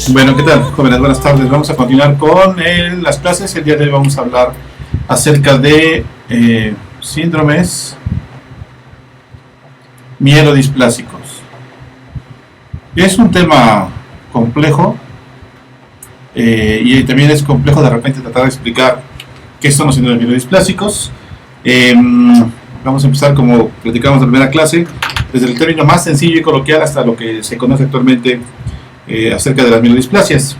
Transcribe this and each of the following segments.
Bueno, ¿qué tal, jóvenes? Buenas tardes. Vamos a continuar con las clases. El día de hoy vamos a hablar acerca de síndromes mielodisplásicos. Es un tema complejo y también es complejo de repente tratar de explicar qué son los síndromes mielodisplásicos. Vamos a empezar, como platicamos en la primera clase, desde el término más sencillo y coloquial hasta lo que se conoce actualmente acerca de las mielodisplasias.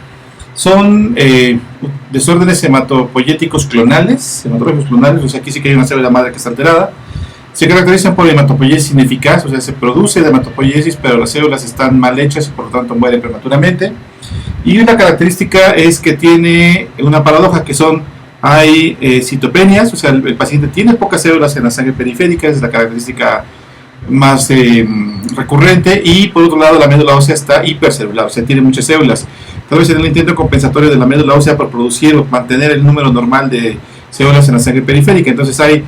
Son desórdenes hematopoyéticos clonales, o sea, aquí sí que hay una célula madre que está alterada. Se caracterizan por hematopoiesis ineficaz, o sea, se produce de hematopoiesis, pero las células están mal hechas y por lo tanto mueren prematuramente. Y una característica es que tiene una paradoja, que hay citopenias, o sea, el paciente tiene pocas células en la sangre periférica, es la característica más recurrente, y por otro lado la médula ósea está hipercelular, o sea, tiene muchas células. Tal vez en el intento compensatorio de la médula ósea por producir o mantener el número normal de células en la sangre periférica, entonces hay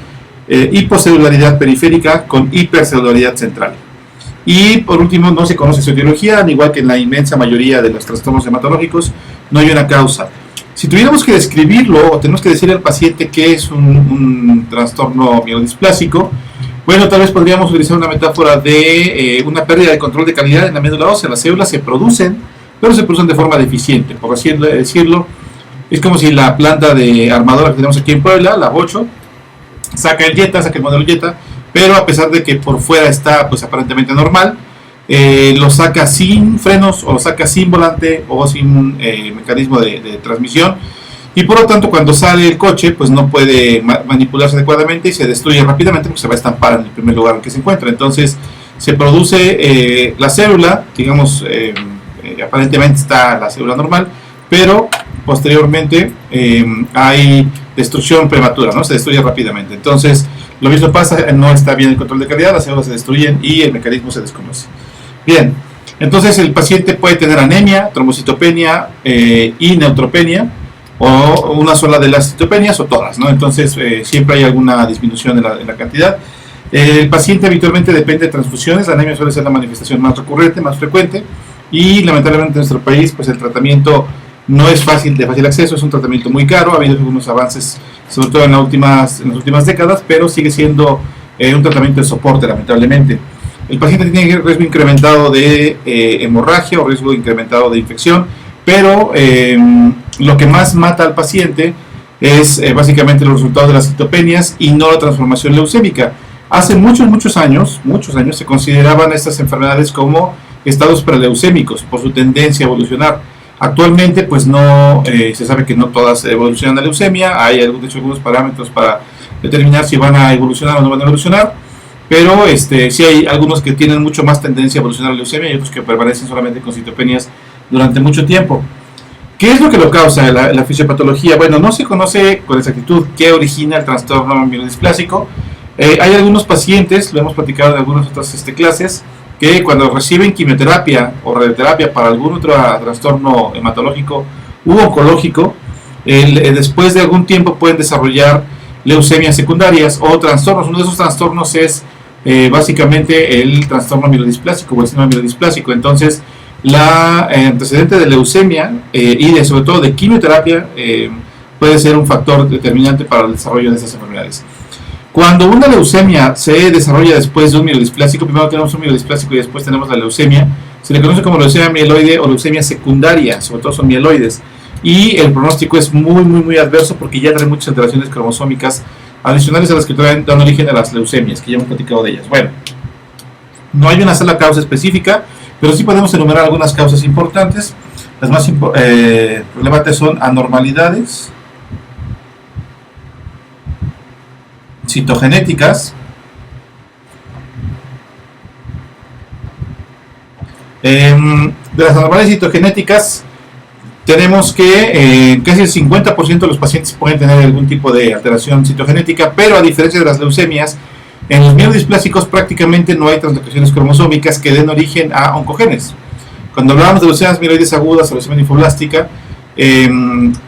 hipocelularidad periférica con hipercelularidad central. Y por último, no se conoce su etiología, al igual que en la inmensa mayoría de los trastornos hematológicos, no hay una causa. Si tuviéramos que describirlo, o tenemos que decirle al paciente que es un trastorno mielodisplásico, bueno, tal vez podríamos utilizar una metáfora de una pérdida de control de calidad en la médula ósea. Las células se producen, pero se producen de forma deficiente, por así decirlo. Es como si la planta de armadora que tenemos aquí en Puebla, la 8, saca el modelo Jetta, pero a pesar de que por fuera está pues aparentemente normal, lo saca sin frenos, o lo saca sin volante, o sin mecanismo de transmisión, y por lo tanto cuando sale el coche pues no puede manipularse adecuadamente y se destruye rápidamente porque se va a estampar en el primer lugar en que se encuentra. Entonces se produce la célula, digamos, aparentemente está la célula normal, pero posteriormente hay destrucción prematura, ¿no? Se destruye rápidamente. Entonces lo mismo pasa, no está bien el control de calidad, las células se destruyen y el mecanismo se desconoce. Bien, entonces el paciente puede tener anemia, trombocitopenia y neutropenia, o una sola de las citopenias, o todas, ¿no? Entonces siempre hay alguna disminución en la cantidad. El paciente habitualmente depende de transfusiones. La anemia suele ser la manifestación más recurrente, más frecuente, y lamentablemente en nuestro país pues el tratamiento no es de fácil acceso, es un tratamiento muy caro. Ha habido algunos avances, sobre todo en las últimas décadas, pero sigue siendo un tratamiento de soporte, lamentablemente. El paciente tiene riesgo incrementado de hemorragia o riesgo incrementado de infección, pero lo que más mata al paciente es básicamente los resultados de las citopenias y no la transformación leucémica. Hace muchos años se consideraban estas enfermedades como estados preleucémicos por su tendencia a evolucionar. Actualmente pues no se sabe que no todas evolucionan a leucemia. Hay algunos parámetros para determinar si van a evolucionar o no van a evolucionar, pero sí hay algunos que tienen mucho más tendencia a evolucionar a leucemia y otros que permanecen solamente con citopenias durante mucho tiempo. ¿Qué es lo que lo causa la fisiopatología? Bueno, no se conoce con exactitud qué origina el trastorno mielodisplásico. Hay algunos pacientes, lo hemos platicado en algunas otras clases, que cuando reciben quimioterapia o radioterapia para algún otro trastorno hematológico u oncológico, después de algún tiempo pueden desarrollar leucemias secundarias o trastornos. Uno de esos trastornos es básicamente el trastorno mielodisplásico o el síndrome mielodisplásico. Entonces, el antecedente de leucemia y sobre todo de quimioterapia puede ser un factor determinante para el desarrollo de estas enfermedades. Cuando una leucemia se desarrolla después de un mielodisplásico, primero tenemos un mielodisplásico y después tenemos la leucemia, se le conoce como leucemia mieloide o leucemia secundaria, sobre todo son mieloides, y el pronóstico es muy adverso porque ya trae muchas alteraciones cromosómicas adicionales a las que dan origen a las leucemias, que ya hemos platicado de ellas. Bueno, no hay una sola causa específica, pero sí podemos enumerar algunas causas importantes. Las más relevantes son anormalidades citogenéticas, de las anormalidades citogenéticas tenemos que casi el 50% de los pacientes pueden tener algún tipo de alteración citogenética, pero a diferencia de las leucemias, en los mielodisplásicos prácticamente no hay translocaciones cromosómicas que den origen a oncogenes. Cuando hablábamos de leucemias mieloides agudas o leucemia linfoblástica,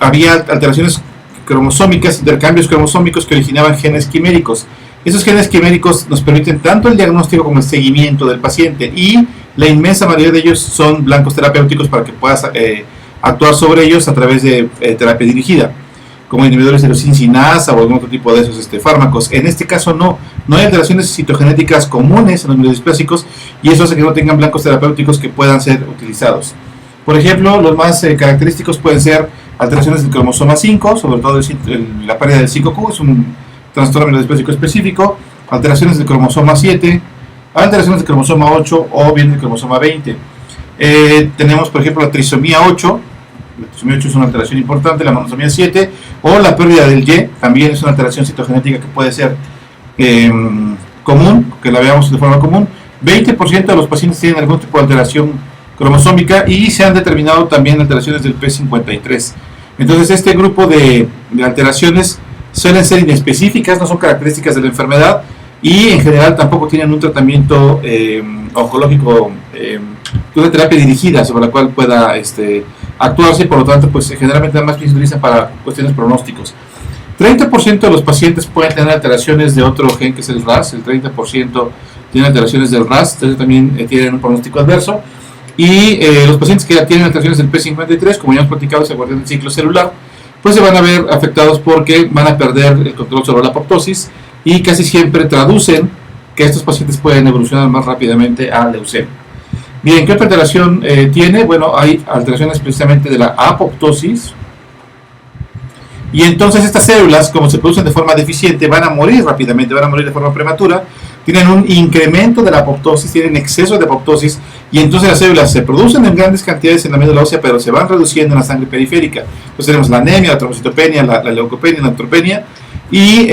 había alteraciones cromosómicas, intercambios cromosómicos que originaban genes quiméricos. Esos genes quiméricos nos permiten tanto el diagnóstico como el seguimiento del paciente, y la inmensa mayoría de ellos son blancos terapéuticos para que puedas actuar sobre ellos a través de terapia dirigida, como inhibidores de leucinasa o algún otro tipo de esos fármacos. En este caso no hay alteraciones citogenéticas comunes en los mielodisplásicos, y eso hace que no tengan blancos terapéuticos que puedan ser utilizados. Por ejemplo, los más característicos pueden ser alteraciones del cromosoma 5, sobre todo la pérdida del 5q, es un trastorno mielodisplásico específico, alteraciones del cromosoma 7, alteraciones del cromosoma 8 o bien del cromosoma 20. Tenemos, por ejemplo, la trisomía 8. La trisomía 8 es una alteración importante, la monosomía 7, o la pérdida del Y, también es una alteración citogenética que puede ser común, que la veamos de forma común. 20% de los pacientes tienen algún tipo de alteración cromosómica, y se han determinado también alteraciones del P53. Entonces, este grupo de alteraciones suelen ser inespecíficas, no son características de la enfermedad, y en general tampoco tienen un tratamiento oncológico, una terapia dirigida sobre la cual pueda actuarse, y por lo tanto pues generalmente además se utilizan para cuestiones pronósticos. 30% de los pacientes pueden tener alteraciones de otro gen, que es el RAS. El 30% tienen alteraciones del RAS, entonces también tienen un pronóstico adverso. Y los pacientes que tienen alteraciones del P53, como ya hemos platicado, se guardan el ciclo celular, pues se van a ver afectados porque van a perder el control sobre la apoptosis, y casi siempre traducen que estos pacientes pueden evolucionar más rápidamente a leucemia. Bien, ¿qué otra alteración tiene? Bueno, hay alteraciones precisamente de la apoptosis, y entonces estas células, como se producen de forma deficiente, van a morir rápidamente, van a morir de forma prematura, tienen un incremento de la apoptosis, tienen exceso de apoptosis, y entonces las células se producen en grandes cantidades en la médula ósea, pero se van reduciendo en la sangre periférica. Entonces tenemos la anemia, la trombocitopenia, la leucopenia, la neutropenia, y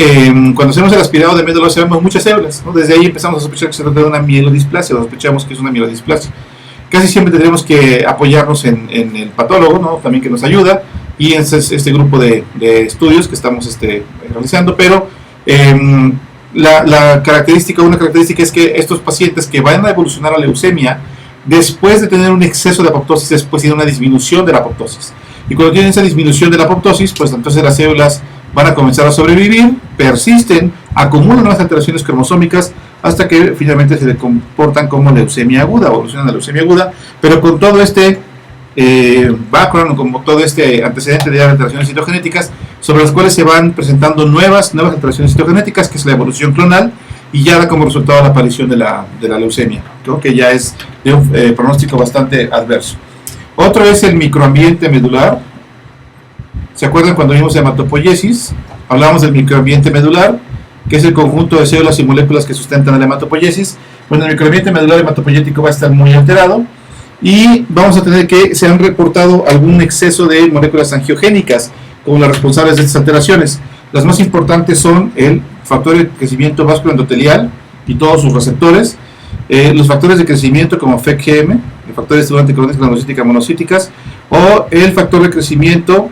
cuando hacemos el aspirado de médula ósea vemos muchas células, ¿no? Desde ahí empezamos a sospechar que se trata de una mielodisplasia, o sospechamos que es una mielodisplasia. Casi siempre tendremos que apoyarnos en el patólogo, ¿no? También, que nos ayuda, y ese es este grupo de estudios que estamos realizando, pero una característica es que estos pacientes que van a evolucionar a leucemia, después de tener un exceso de apoptosis, después tienen una disminución de la apoptosis, y cuando tienen esa disminución de la apoptosis, pues entonces las células van a comenzar a sobrevivir, persisten, acumulan unas alteraciones cromosómicas, hasta que finalmente se le comportan como leucemia aguda, o evolucionan a leucemia aguda, pero con todo background, como todo antecedente de alteraciones citogenéticas, sobre las cuales se van presentando nuevas alteraciones citogenéticas, que es la evolución clonal, y ya da como resultado la aparición de la leucemia, ¿no? Que ya es de un pronóstico bastante adverso. Otro es el microambiente medular. ¿Se acuerdan cuando vimos hematopoiesis? Hablamos del microambiente medular, que es el conjunto de células y moléculas que sustentan la hematopoiesis. Bueno, el microambiente medular hematopoyético va a estar muy alterado, y vamos a tener que se han reportado algún exceso de moléculas angiogénicas como las responsables de estas alteraciones. Las más importantes son el factor de crecimiento vasculoendotelial y todos sus receptores, los factores de crecimiento como FECGM, el factor de estimulante coronas granulocítica monocíticas, o el factor de crecimiento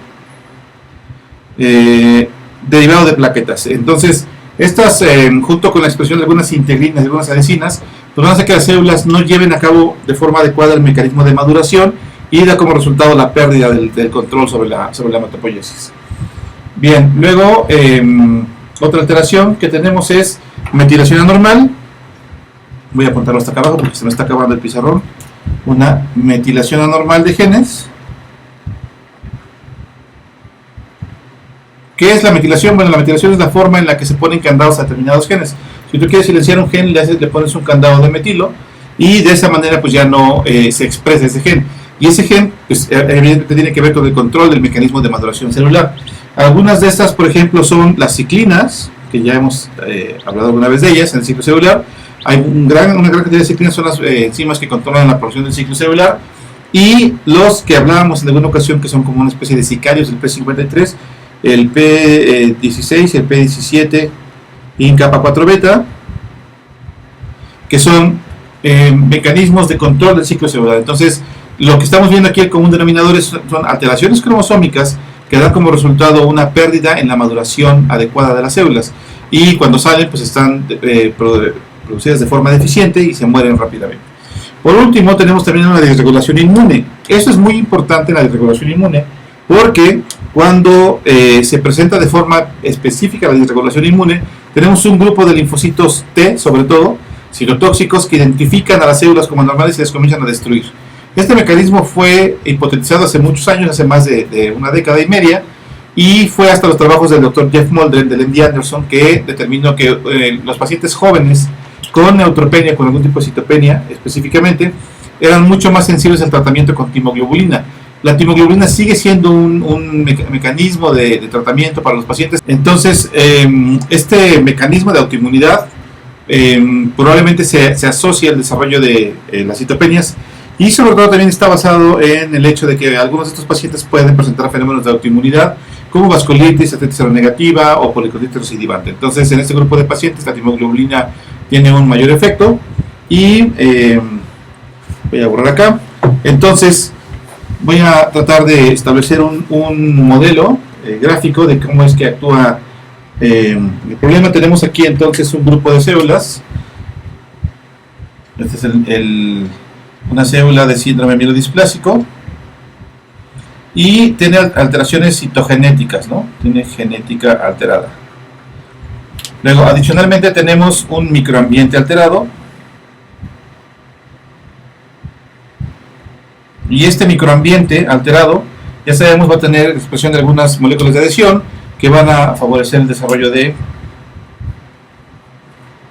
derivado de plaquetas. Entonces, estas, junto con la expresión de algunas integrinas y algunas adhesinas, pues van a hacer que las células no lleven a cabo de forma adecuada el mecanismo de maduración, y da como resultado la pérdida del control sobre la hematopoiesis. Bien, luego otra alteración que tenemos es metilación anormal. Voy a apuntarlo hasta acá abajo porque se me está acabando el pizarrón. Una metilación anormal de genes. ¿Qué es la metilación? Bueno, la metilación es la forma en la que se ponen candados a determinados genes. Si tú quieres silenciar un gen, le pones un candado de metilo, y de esa manera pues ya no se expresa ese gen. Y ese gen pues, evidentemente tiene que ver con el control del mecanismo de maduración celular. Algunas de estas, por ejemplo, son las ciclinas, que ya hemos hablado alguna vez de ellas en el ciclo celular. Hay una gran cantidad de ciclinas, son las enzimas que controlan la producción del ciclo celular. Y los que hablábamos en alguna ocasión, que son como una especie de sicarios, el P53, el P16, el P17 y kappa 4 beta, que son mecanismos de control del ciclo celular. Entonces, lo que estamos viendo aquí, el común denominador, son alteraciones cromosómicas que dan como resultado una pérdida en la maduración adecuada de las células, y cuando salen pues están producidas de forma deficiente y se mueren rápidamente. Por último, tenemos también una desregulación inmune. Eso es muy importante, la desregulación inmune, porque cuando se presenta de forma específica la desregulación inmune, tenemos un grupo de linfocitos T, sobre todo, citotóxicos, que identifican a las células como anormales y las comienzan a destruir. Este mecanismo fue hipotetizado hace muchos años, hace más de una década y media, y fue hasta los trabajos del doctor Jeff Moldren, del MD Anderson, que determinó que los pacientes jóvenes con neutropenia, con algún tipo de citopenia específicamente, eran mucho más sensibles al tratamiento con timoglobulina. La timoglobulina sigue siendo un mecanismo de tratamiento para los pacientes. Entonces, este mecanismo de autoinmunidad probablemente se asocia al desarrollo de las citopenias, y sobre todo también está basado en el hecho de que algunos de estos pacientes pueden presentar fenómenos de autoinmunidad como vasculitis, hepatitis seronegativa o policonditis recidivante. Entonces, en este grupo de pacientes la timoglobulina tiene un mayor efecto, y voy a borrar acá. Entonces, voy a tratar de establecer un modelo gráfico de cómo es que actúa el problema. Tenemos aquí entonces un grupo de células. Este es una célula de síndrome mielodisplásico, y tiene alteraciones citogenéticas, ¿no? Tiene genética alterada. Luego, adicionalmente, tenemos un microambiente alterado, y este microambiente alterado, ya sabemos, va a tener expresión de algunas moléculas de adhesión que van a favorecer el desarrollo de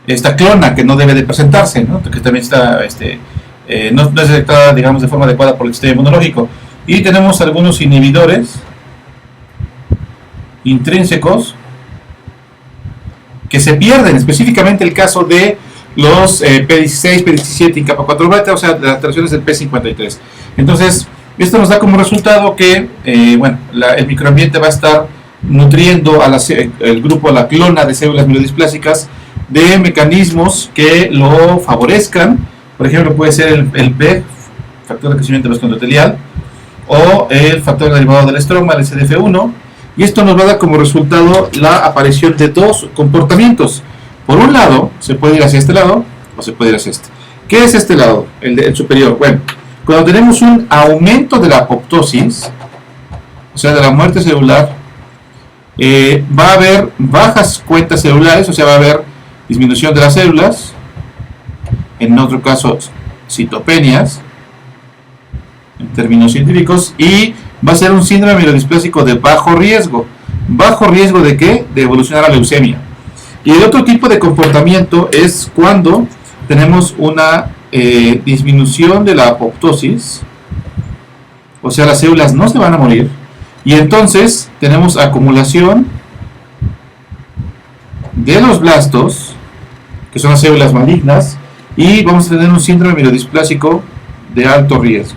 esta clona, que no debe de presentarse, ¿no? Que también está no es detectada, digamos, de forma adecuada por el sistema inmunológico. Y tenemos algunos inhibidores intrínsecos que se pierden, específicamente el caso de los P16, P17 y kappa 4 beta, o sea, de las alteraciones del P53. Entonces, esto nos da como resultado que el microambiente va a estar nutriendo a el grupo, a la clona de células mielodisplásicas, de mecanismos que lo favorezcan. Por ejemplo, puede ser el PEG, factor de crecimiento endotelial, o el factor derivado del estroma, el CDF1, y esto nos va a dar como resultado la aparición de dos comportamientos. Por un lado, se puede ir hacia este lado, o se puede ir hacia este. ¿Qué es este lado? El superior. Bueno, cuando tenemos un aumento de la apoptosis, o sea, de la muerte celular, va a haber bajas cuentas celulares, o sea, va a haber disminución de las células, en otro caso, citopenias, en términos científicos, y va a ser un síndrome mielodisplásico de bajo riesgo. ¿Bajo riesgo de qué? De evolucionar a leucemia. Y el otro tipo de comportamiento es cuando tenemos una disminución de la apoptosis, o sea, las células no se van a morir, y entonces tenemos acumulación de los blastos, que son las células malignas, y vamos a tener un síndrome mielodisplásico de alto riesgo.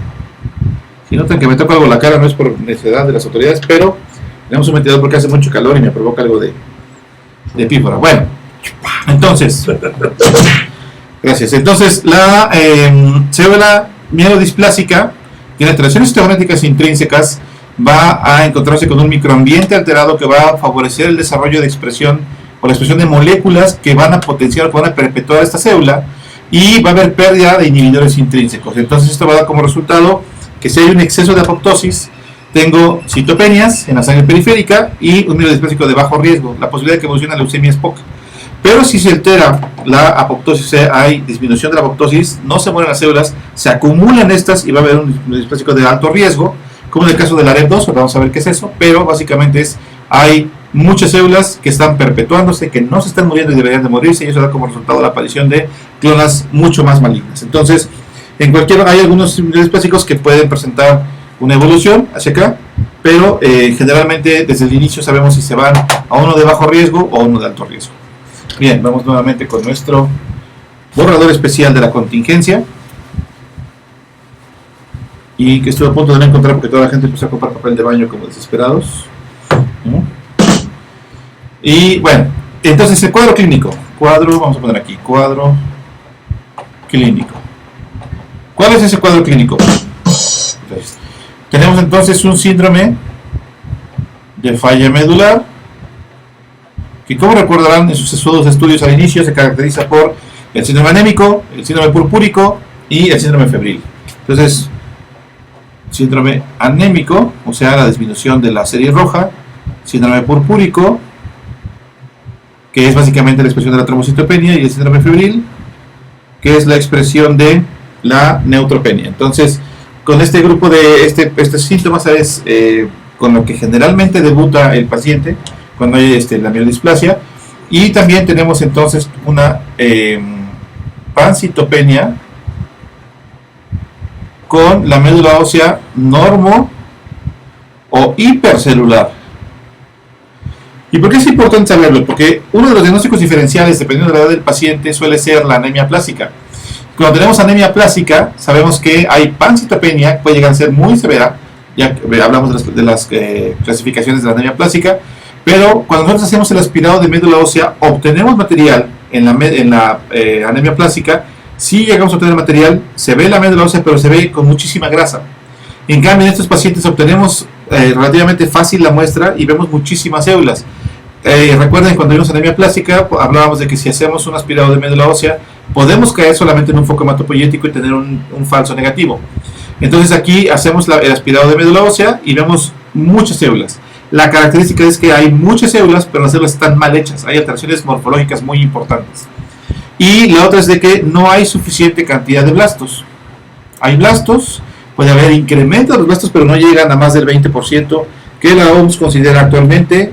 Si notan que me toca algo la cara, no es por necesidad de las autoridades, pero tenemos un ventilador porque hace mucho calor y me provoca algo de pífora. Bueno, entonces, gracias. Entonces, la célula mielodisplásica tiene alteraciones citogenéticas intrínsecas, va a encontrarse con un microambiente alterado que va a favorecer el desarrollo de expresión o la expresión de moléculas que van a potenciar, que van a perpetuar esta célula, y va a haber pérdida de inhibidores intrínsecos. Entonces, esto va a dar como resultado que si hay un exceso de apoptosis, tengo citopenias en la sangre periférica y un mielodisplásico de bajo riesgo. La posibilidad de que evolucione a leucemia es poca. Pero si se altera la apoptosis, hay disminución de la apoptosis, no se mueren las células, se acumulan estas y va a haber un mielodisplásico de alto riesgo, como en el caso del AREP2, vamos a ver qué es eso, pero básicamente hay muchas células que están perpetuándose, que no se están muriendo y deberían de morirse, y eso da como resultado la aparición de clonas mucho más malignas. Entonces, hay algunos mielodispásicos que pueden presentar una evolución hacia acá, pero generalmente desde el inicio sabemos si se van a uno de bajo riesgo o uno de alto riesgo. Bien, vamos nuevamente con nuestro borrador especial de la contingencia, y que estuve a punto de no encontrar porque toda la gente empezó a comprar papel de baño como desesperados. Y bueno, entonces el cuadro clínico, vamos a poner aquí, cuadro clínico. ¿Cuál es ese cuadro clínico? Entonces, tenemos entonces un síndrome de falla medular, que, como recordarán en sus estudios al inicio, se caracteriza por el síndrome anémico, el síndrome purpúrico y el síndrome febril. Entonces, síndrome anémico, o sea, la disminución de la serie roja; síndrome purpúrico, que es básicamente la expresión de la trombocitopenia; y el síndrome febril, que es la expresión de la neutropenia. Entonces, con este grupo de estos síntomas es con lo que generalmente debuta el paciente cuando hay la mielodisplasia. Y también tenemos entonces una pancitopenia con la médula ósea normo o hipercelular. ¿Y por qué es importante saberlo? Porque uno de los diagnósticos diferenciales, dependiendo de la edad del paciente, suele ser la anemia plástica. Cuando tenemos anemia plástica, sabemos que hay pancitopenia, puede llegar a ser muy severa, ya hablamos de las clasificaciones de la anemia plástica, pero cuando nosotros hacemos el aspirado de médula ósea, obtenemos material en la anemia plástica. Si llegamos a obtener material, se ve la médula ósea, pero se ve con muchísima grasa. En cambio, en estos pacientes obtenemos relativamente fácil la muestra y vemos muchísimas células. Recuerden, cuando vimos anemia plástica, hablábamos de que si hacemos un aspirado de médula ósea, podemos caer solamente en un foco hematopoyético y tener un falso negativo. Entonces aquí hacemos el aspirado de médula ósea y vemos muchas células. La característica es que hay muchas células, pero las células están mal hechas. Hay alteraciones morfológicas muy importantes. Y la otra es de que no hay suficiente cantidad de blastos. Hay blastos, puede haber incremento de los blastos, pero no llegan a más del 20%, que la OMS considera actualmente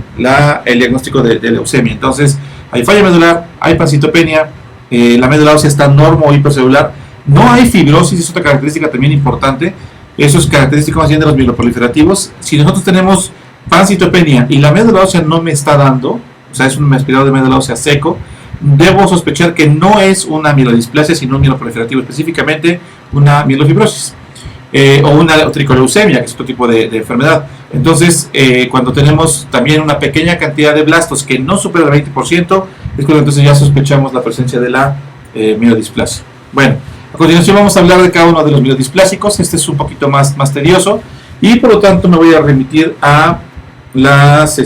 el diagnóstico de leucemia. Entonces, hay falla medular, hay pancitopenia, la médula ósea está normo o hipercelular, no hay fibrosis, es otra característica también importante. Eso es característico más bien de los mieloproliferativos. Si nosotros tenemos pancitopenia y la médula ósea no me está dando, o sea, es un aspirado de médula ósea seco, debo sospechar que no es una mielodisplasia, sino un mieloproliferativo, específicamente una mielofibrosis o una tricoleucemia, que es otro tipo de enfermedad. Entonces, cuando tenemos también una pequeña cantidad de blastos que no supera el 20%, es cuando entonces ya sospechamos la presencia de la mielodisplasia. Bueno, a continuación vamos a hablar de cada uno de los mielodisplásicos. Este es un poquito más tedioso y por lo tanto me voy a remitir a las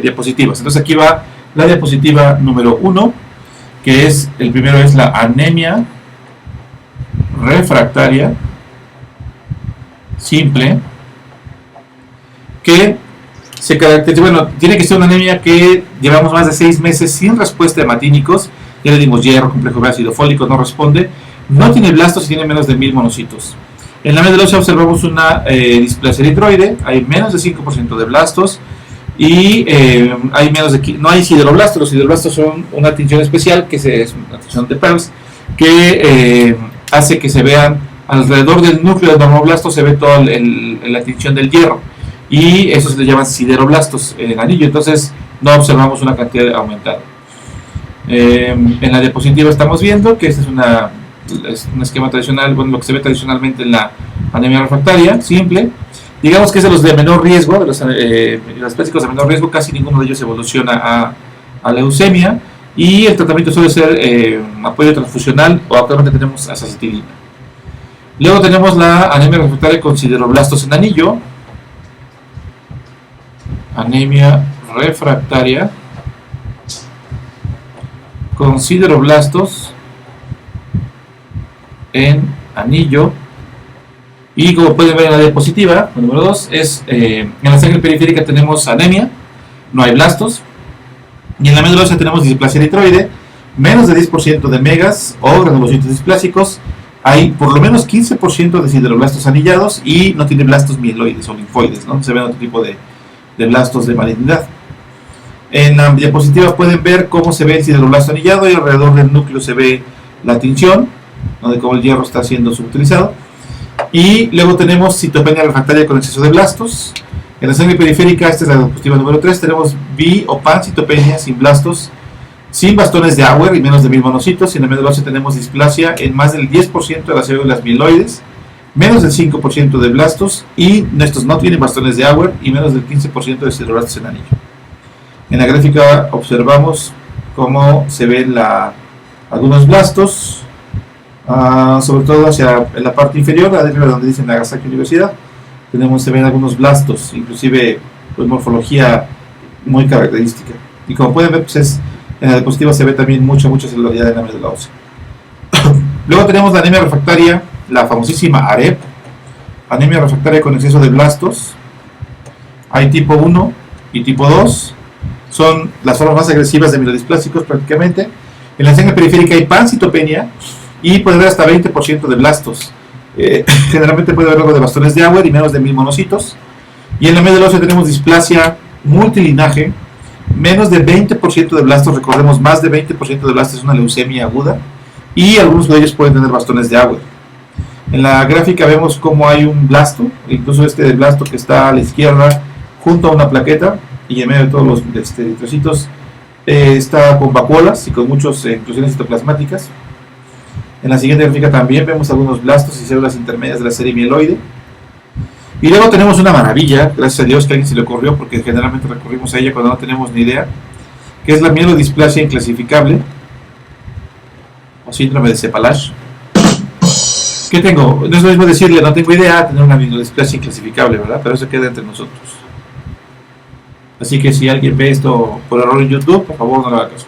diapositivas. Entonces aquí va la diapositiva número 1, que es, el primero es la anemia refractaria simple, que se caracteriza, bueno, tiene que ser una anemia que llevamos más de 6 meses sin respuesta de hematínicos. Ya le dimos hierro, complejo B, ácido fólico, no responde, no tiene blastos y tiene menos de 1000 monocitos. En la médula ósea observamos una displasia eritroide, hay menos de 5% de blastos y hay no hay sideroblastos. Los sideroblastos son una tinción especial, que es una tinción de Pearls, que hace que se vean alrededor del núcleo del normoblasto, se ve toda la tinción del hierro, y eso se le llaman sideroblastos en el anillo. Entonces no observamos una cantidad aumentada. En la diapositiva estamos viendo que este es un esquema tradicional, bueno, lo que se ve tradicionalmente en la anemia refractaria simple. Digamos que es de los de menor riesgo, de los plásticos de menor riesgo. Casi ninguno de ellos evoluciona a leucemia, y el tratamiento suele ser apoyo transfusional, o actualmente tenemos azacitidina. Luego tenemos la anemia refractaria con sideroblastos en anillo. Anemia refractaria con sideroblastos en anillo. Y como pueden ver en la diapositiva número 2, en la sangre periférica tenemos anemia, no hay blastos. Y en la médula ósea tenemos displasia eritroide, menos de 10% de megas o granulocitos displásicos. Hay por lo menos 15% de sideroblastos anillados y no tiene blastos mieloides o linfoides, ¿no? Se ven otro tipo de blastos de malignidad. En la diapositiva pueden ver cómo se ve el sideroblasto anillado, y alrededor del núcleo se ve la tinción, ¿no?, de cómo el hierro está siendo subutilizado. Y luego tenemos citopenia refractaria con exceso de blastos. En la sangre periférica, esta es la diapositiva número 3, tenemos bi o pancitopenia sin blastos, sin bastones de Auer y menos de 1000 monocitos. Y en la médula ósea tenemos displasia en más del 10% de las células mieloides, menos del 5% de blastos, y estos no tienen bastones de Auer, y menos del 15% de sideroblastos en anillo. En la gráfica observamos cómo se ven algunos blastos, sobre todo hacia la parte inferior, adentro de donde dice Nagasaki Universidad. Se ven algunos blastos, inclusive pues, morfología muy característica. Y como pueden ver, pues en la diapositiva se ve también mucha celularidad en la médula ósea. Luego tenemos la anemia refractaria, la famosísima AREP, anemia refractaria con exceso de blastos. Hay tipo 1 y tipo 2, son las formas más agresivas de mielodisplásicos prácticamente. En la sangre periférica hay pancitopenia y puede haber hasta 20% de blastos. Generalmente puede haber algo de bastones de Auer y menos de 1000 monocitos. Y en la médula ósea tenemos displasia multilinaje, menos de 20% de blastos, recordemos, más de 20% de blastos es una leucemia aguda, y algunos de ellos pueden tener bastones de Auer. En la gráfica vemos cómo hay un blasto, incluso este blasto que está a la izquierda junto a una plaqueta, y en medio de todos los eritrocitos está con vacuolas y con muchas inclusiones citoplasmáticas. En la siguiente gráfica también vemos algunos blastos y células intermedias de la serie mieloide. Y luego tenemos una maravilla, gracias a Dios que a alguien se le ocurrió, porque generalmente recurrimos a ella cuando no tenemos ni idea, que es la mielodisplasia inclasificable, o síndrome de Cepalage. ¿Qué tengo? No es lo mismo decirle no tengo idea a tener una mielodisplasia inclasificable, ¿verdad? Pero eso queda entre nosotros. Así que si alguien ve esto por error en YouTube, por favor no le haga caso.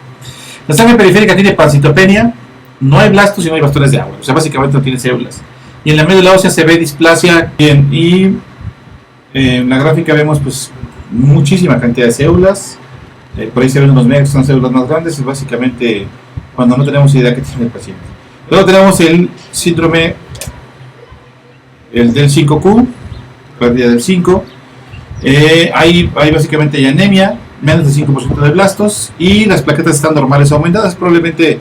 La sangre periférica tiene pancitopenia, no hay blastos y no hay bastones de Auer, o sea, básicamente no tiene células. Y en la médula ósea se ve displasia bien, y en la gráfica vemos pues muchísima cantidad de células. Por ahí se ven unos negros, son células más grandes, es básicamente cuando no tenemos idea que tiene el paciente. Luego tenemos el síndrome del 5Q, pérdida del 5. Hay básicamente ya anemia, menos del 5% de blastos, y las plaquetas están normales o aumentadas. Probablemente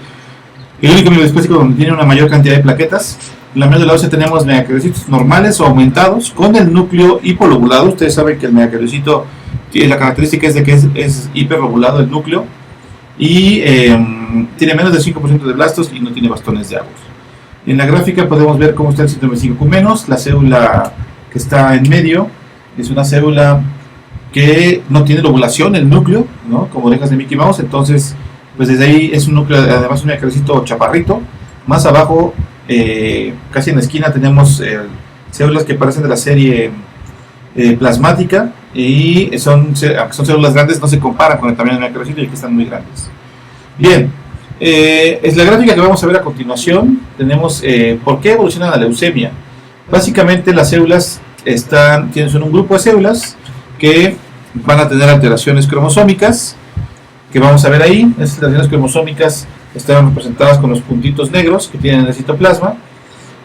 el único mielodisplásico donde tiene una mayor cantidad de plaquetas. En la médula ósea tenemos megacardiocitos normales o aumentados con el núcleo hipoliobulado. Ustedes saben que el megacardiocito tiene la característica es de que es hiperlobulado el núcleo, y tiene menos del 5% de blastos y no tiene bastones de Auer. En la gráfica podemos ver cómo está el síndrome 5Q-, la célula que está en medio es una célula que no tiene lobulación, el núcleo, ¿no? Como orejas de Mickey Mouse. Entonces, pues desde ahí es un núcleo, además un megacardiocito chaparrito. Más abajo, casi en la esquina, tenemos células que parecen de la serie plasmática, y aunque son células grandes, no se comparan con el tamaño del megacardiocito, y que están muy grandes. Bien, es la gráfica que vamos a ver a continuación. Tenemos por qué evoluciona la leucemia. Básicamente las células tienen un grupo de células que van a tener alteraciones cromosómicas, que vamos a ver ahí. Estas alteraciones cromosómicas están representadas con los puntitos negros que tienen el citoplasma,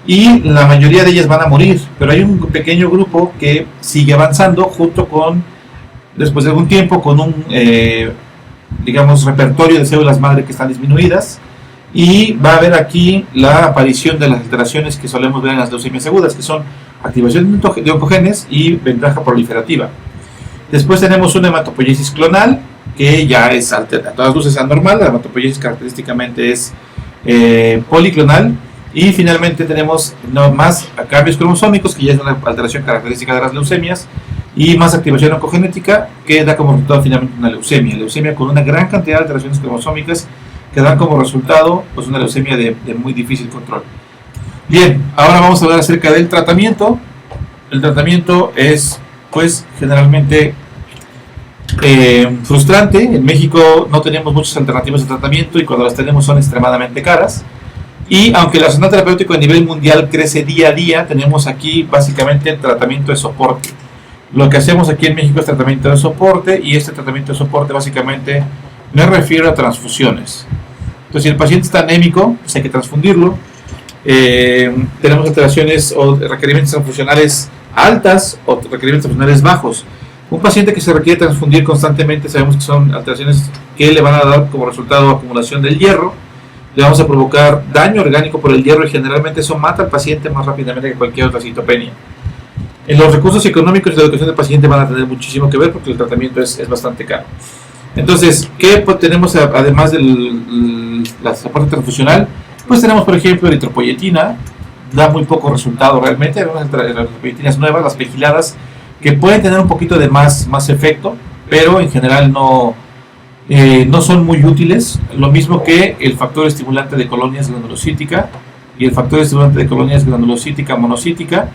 y la mayoría de ellas van a morir, pero hay un pequeño grupo que sigue avanzando después de algún tiempo, con un digamos repertorio de células madre que están disminuidas, y va a haber aquí la aparición de las alteraciones que solemos ver en las leucemias agudas, que son activación de oncogenes y ventaja proliferativa. Después tenemos una hematopoiesis clonal, que ya es a todas luces anormal. La hematopoiesis característicamente es policlonal. Y finalmente tenemos más cambios cromosómicos, que ya es una alteración característica de las leucemias, y más activación oncogenética, que da como resultado finalmente una leucemia con una gran cantidad de alteraciones cromosómicas, que dan como resultado pues una leucemia de muy difícil control. Bien, ahora vamos a hablar acerca del tratamiento. El tratamiento es pues generalmente frustrante. En México no tenemos muchas alternativas de tratamiento, y cuando las tenemos son extremadamente caras. Y aunque el arsenal terapéutico a nivel mundial crece día a día, tenemos aquí básicamente el tratamiento de soporte. Lo que hacemos aquí en México es tratamiento de soporte, y este tratamiento de soporte básicamente me refiero a transfusiones. Entonces, si el paciente está anémico, pues hay que transfundirlo. Tenemos alteraciones o requerimientos transfusionales altas o requerimientos transfusionales bajos. Un paciente que se requiere transfundir constantemente, sabemos que son alteraciones que le van a dar como resultado acumulación del hierro. Le vamos a provocar daño orgánico por el hierro, y generalmente eso mata al paciente más rápidamente que cualquier otra citopenia. En los recursos económicos y la educación del paciente van a tener muchísimo que ver, porque el tratamiento es bastante caro. Entonces, ¿qué tenemos además del soporte transfusional? Pues tenemos, por ejemplo, eritropoyetina. Da muy poco resultado realmente. Hay unas eritropoyetinas nuevas, las vigiladas, que pueden tener un poquito de más efecto, pero en general no son muy útiles. Lo mismo que el factor estimulante de colonias granulocítica y el factor estimulante de colonias granulocítica monocítica.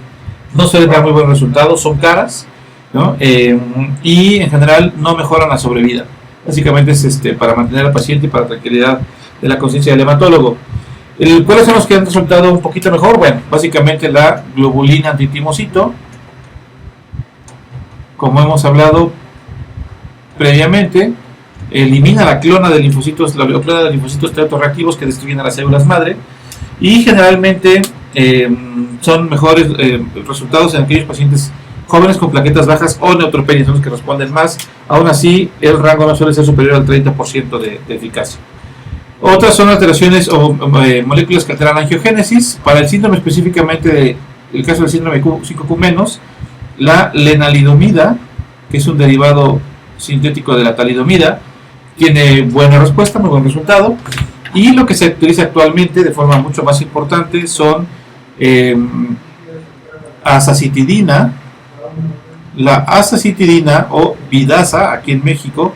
No suelen dar muy buen resultado, son caras, ¿no? Y en general no mejoran la sobrevida. Básicamente es para mantener al paciente y para la tranquilidad de la conciencia del hematólogo. ¿Cuáles son los que han resultado un poquito mejor? Bueno, básicamente la globulina antitimocito, como hemos hablado previamente, elimina la clona de linfocitos, la clona de linfocitos T reactivos que destruyen a las células madre, y generalmente son mejores resultados en aquellos pacientes jóvenes con plaquetas bajas o neutropenia, son los que responden más. Aún así, el rango no suele ser superior al 30% de eficacia. Otras son alteraciones o moléculas que alteran la angiogénesis. Para el síndrome específicamente, el caso del síndrome 5Q-, la lenalidomida, que es un derivado sintético de la talidomida, tiene buena respuesta, muy buen resultado. Y lo que se utiliza actualmente de forma mucho más importante son azacitidina. La azacitidina o Vidasa, aquí en México,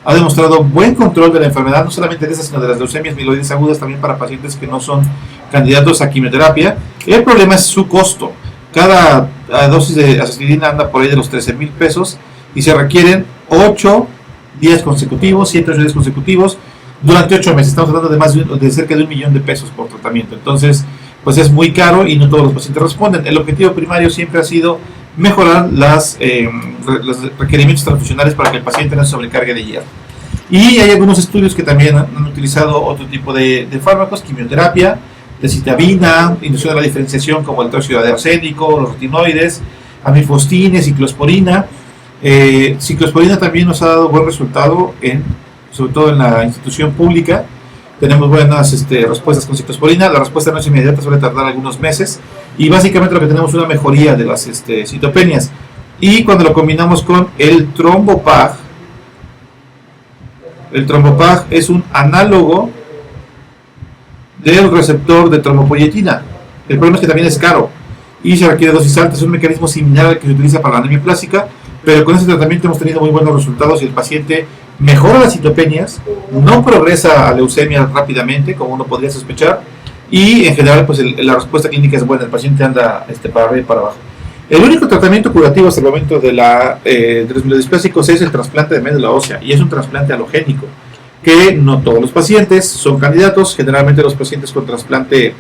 ha demostrado buen control de la enfermedad, no solamente de esas, sino de las leucemias mieloides agudas, también para pacientes que no son candidatos a quimioterapia. El problema es su costo. Cada dosis de azacitidina anda por ahí de los 13,000 pesos y se requieren 8 días consecutivos, 7 o 8 días consecutivos durante 8 meses. Estamos hablando de cerca de 1 millón de pesos por tratamiento. Entonces, pues es muy caro y no todos los pacientes responden. El objetivo primario siempre ha sido mejorar los requerimientos transfusionales para que el paciente no se sobrecargue de hierro. Y hay algunos estudios que también han utilizado otro tipo de fármacos, quimioterapia, decitabina, inducción de la diferenciación como el tóxido de arsénico, los retinoides, amifostine, ciclosporina. Ciclosporina también nos ha dado buen resultado, sobre todo en la institución pública. Tenemos buenas respuestas con ciclosporina. La respuesta no es inmediata, suele tardar algunos meses. Y básicamente lo que tenemos es una mejoría de las citopenias. Y cuando lo combinamos con el Trombopag es un análogo del receptor de trombopoyetina. El problema es que también es caro y se requiere dosis altas. Es un mecanismo similar al que se utiliza para la anemia plástica, pero con este tratamiento hemos tenido muy buenos resultados y el paciente mejora las citopenias, no progresa a leucemia rápidamente como uno podría sospechar, y en general pues la respuesta clínica es buena, el paciente anda para arriba y para abajo. El único tratamiento curativo hasta el momento de los mielodisplásicos es el trasplante de médula ósea, y es un trasplante halogénico, que no todos los pacientes son candidatos. Generalmente los pacientes con trasplante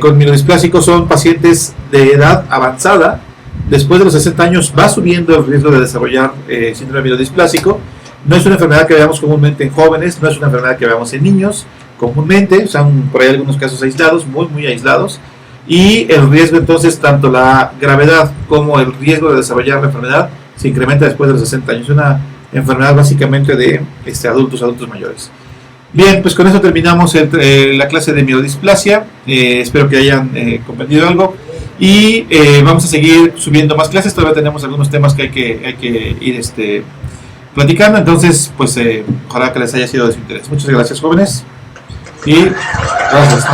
con mielodisplásicos son pacientes de edad avanzada. Después de los 60 años va subiendo el riesgo de desarrollar síndrome mielodisplásico. No es una enfermedad que veamos comúnmente en jóvenes, no es una enfermedad que veamos en niños comúnmente, son por ahí algunos casos aislados, muy muy aislados, y el riesgo entonces, tanto la gravedad como el riesgo de desarrollar la enfermedad se incrementa después de los 60 años. Es una enfermedad básicamente de adultos mayores. Bien, pues con eso terminamos la clase de mielodisplasia. Espero que hayan comprendido algo y vamos a seguir subiendo más clases. Todavía tenemos algunos temas que hay que ir platicando, entonces pues ojalá que les haya sido de su interés. Muchas gracias, jóvenes, y gracias.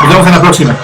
Nos vemos en la próxima.